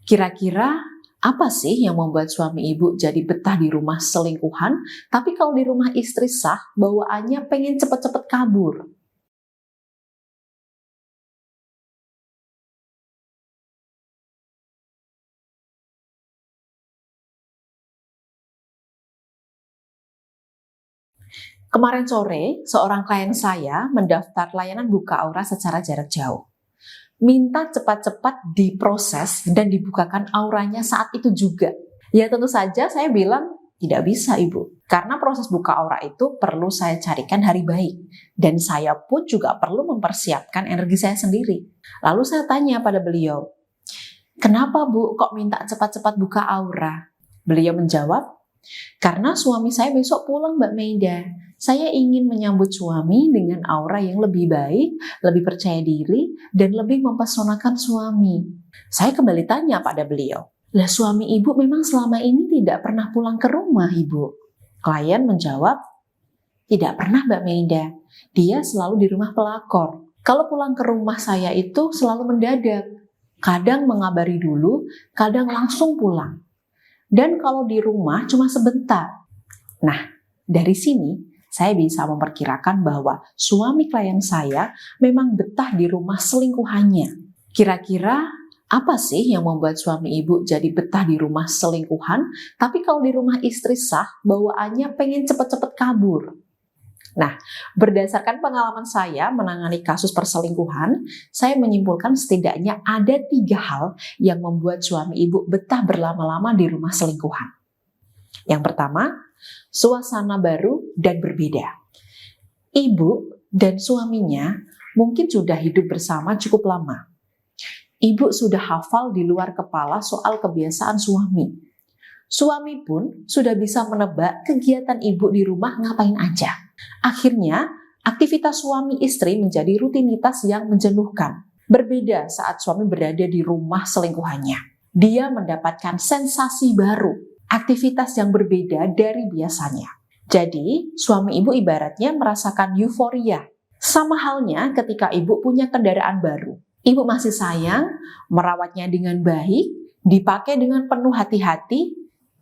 Kira-kira apa sih yang membuat suami ibu jadi betah di rumah selingkuhan, tapi kalau di rumah istri sah, bawaannya pengen cepet-cepet kabur? Kemarin sore, seorang klien saya mendaftar layanan buka aura secara jarak jauh. Minta cepat-cepat diproses dan dibukakan auranya saat itu juga. Ya tentu saja saya bilang, tidak bisa ibu. Karena proses buka aura itu perlu saya carikan hari baik. Dan saya pun juga perlu mempersiapkan energi saya sendiri. Lalu saya tanya pada beliau, kenapa bu kok minta cepat-cepat buka aura? Beliau menjawab, karena suami saya besok pulang Mbak Meida. Saya ingin menyambut suami dengan aura yang lebih baik, lebih percaya diri, dan lebih mempesonakan suami. Saya kembali tanya pada beliau, lah suami ibu memang selama ini tidak pernah pulang ke rumah ibu? Klien menjawab, tidak pernah Mbak Meida. Dia selalu di rumah pelakor. Kalau pulang ke rumah saya itu selalu mendadak. Kadang mengabari dulu, kadang langsung pulang. Dan kalau di rumah cuma sebentar. Nah, dari sini saya bisa memperkirakan bahwa suami klien saya memang betah di rumah selingkuhannya. Kira-kira apa sih yang membuat suami ibu jadi betah di rumah selingkuhan, tapi kalau di rumah istri sah, bawaannya pengen cepet-cepet kabur? Nah, berdasarkan pengalaman saya menangani kasus perselingkuhan, saya menyimpulkan setidaknya ada 3 hal yang membuat suami ibu betah berlama-lama di rumah selingkuhan. Yang pertama, suasana baru dan berbeda. Ibu dan suaminya mungkin sudah hidup bersama cukup lama. Ibu sudah hafal di luar kepala soal kebiasaan suami. Suami pun sudah bisa menebak kegiatan ibu di rumah ngapain aja. Akhirnya, aktivitas suami istri menjadi rutinitas yang menjenuhkan. Berbeda saat suami berada di rumah selingkuhannya. Dia mendapatkan sensasi baru, aktivitas yang berbeda dari biasanya. Jadi, suami ibu ibaratnya merasakan euforia. Sama halnya ketika ibu punya kendaraan baru. Ibu masih sayang, merawatnya dengan baik, dipakai dengan penuh hati-hati,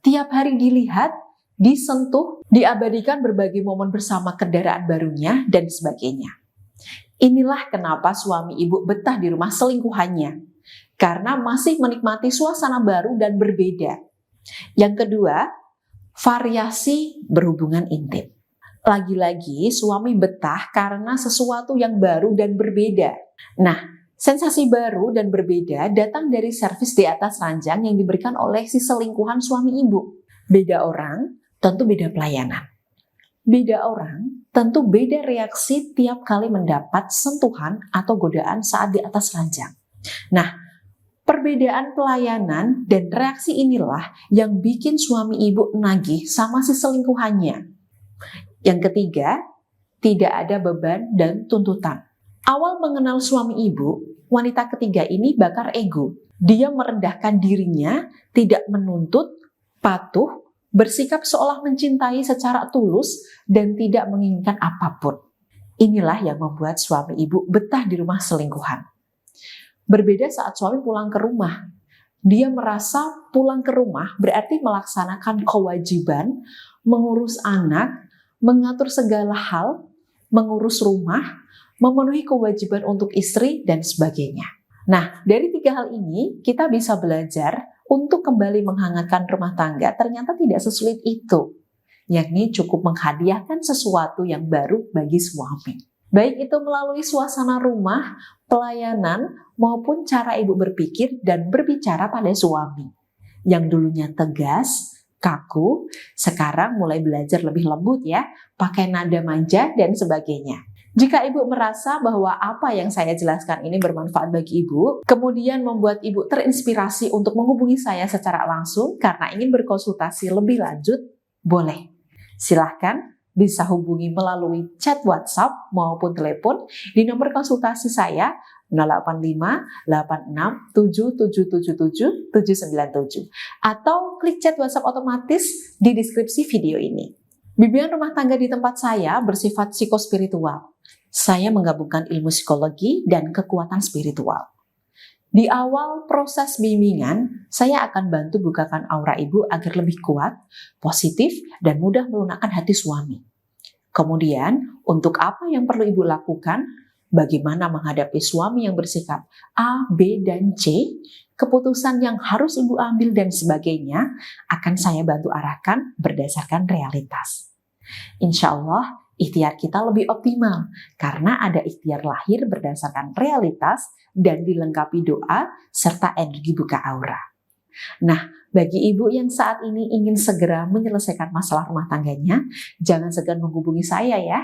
tiap hari dilihat, disentuh, diabadikan berbagai momen bersama kendaraan barunya, dan sebagainya. Inilah kenapa suami ibu betah di rumah selingkuhannya. Karena masih menikmati suasana baru dan berbeda. Yang kedua, variasi berhubungan intim. Lagi-lagi suami betah karena sesuatu yang baru dan berbeda. Nah, sensasi baru dan berbeda datang dari servis di atas ranjang yang diberikan oleh si selingkuhan suami ibu. Beda orang, tentu beda pelayanan. Beda orang, tentu beda reaksi tiap kali mendapat sentuhan atau godaan saat di atas ranjang. Nah, perbedaan pelayanan dan reaksi inilah yang bikin suami ibu nagih sama si selingkuhannya. Yang ketiga, tidak ada beban dan tuntutan. Awal mengenal suami ibu, wanita ketiga ini bakar ego. Dia merendahkan dirinya, tidak menuntut, patuh, bersikap seolah mencintai secara tulus, dan tidak menginginkan apapun. Inilah yang membuat suami ibu betah di rumah selingkuhan. Berbeda saat suami pulang ke rumah. Dia merasa pulang ke rumah berarti melaksanakan kewajiban, mengurus anak, mengatur segala hal, mengurus rumah, memenuhi kewajiban untuk istri, dan sebagainya. Nah, dari 3 hal ini kita bisa belajar untuk kembali menghangatkan rumah tangga ternyata tidak sesulit itu, yakni cukup menghadiahkan sesuatu yang baru bagi suami. Baik itu melalui suasana rumah, pelayanan, maupun cara ibu berpikir dan berbicara pada suami. Yang dulunya tegas, kaku, sekarang mulai belajar lebih lembut ya, pakai nada manja dan sebagainya. Jika ibu merasa bahwa apa yang saya jelaskan ini bermanfaat bagi ibu, kemudian membuat ibu terinspirasi untuk menghubungi saya secara langsung karena ingin berkonsultasi lebih lanjut, boleh. Silahkan bisa hubungi melalui chat WhatsApp maupun telepon di nomor konsultasi saya 085 86 7777 797 atau klik chat WhatsApp otomatis di deskripsi video ini. Bimbingan rumah tangga di tempat saya bersifat psikospiritual. Saya menggabungkan ilmu psikologi dan kekuatan spiritual. Di awal proses bimbingan, saya akan bantu bukakan aura ibu agar lebih kuat, positif, dan mudah melunakkan hati suami. Kemudian, untuk apa yang perlu ibu lakukan, bagaimana menghadapi suami yang bersikap A, B, dan C, keputusan yang harus ibu ambil dan sebagainya, akan saya bantu arahkan berdasarkan realitas. Insya Allah, ikhtiar kita lebih optimal karena ada ikhtiar lahir berdasarkan realitas dan dilengkapi doa serta energi buka aura. Nah, bagi ibu yang saat ini ingin segera menyelesaikan masalah rumah tangganya, jangan segan menghubungi saya ya.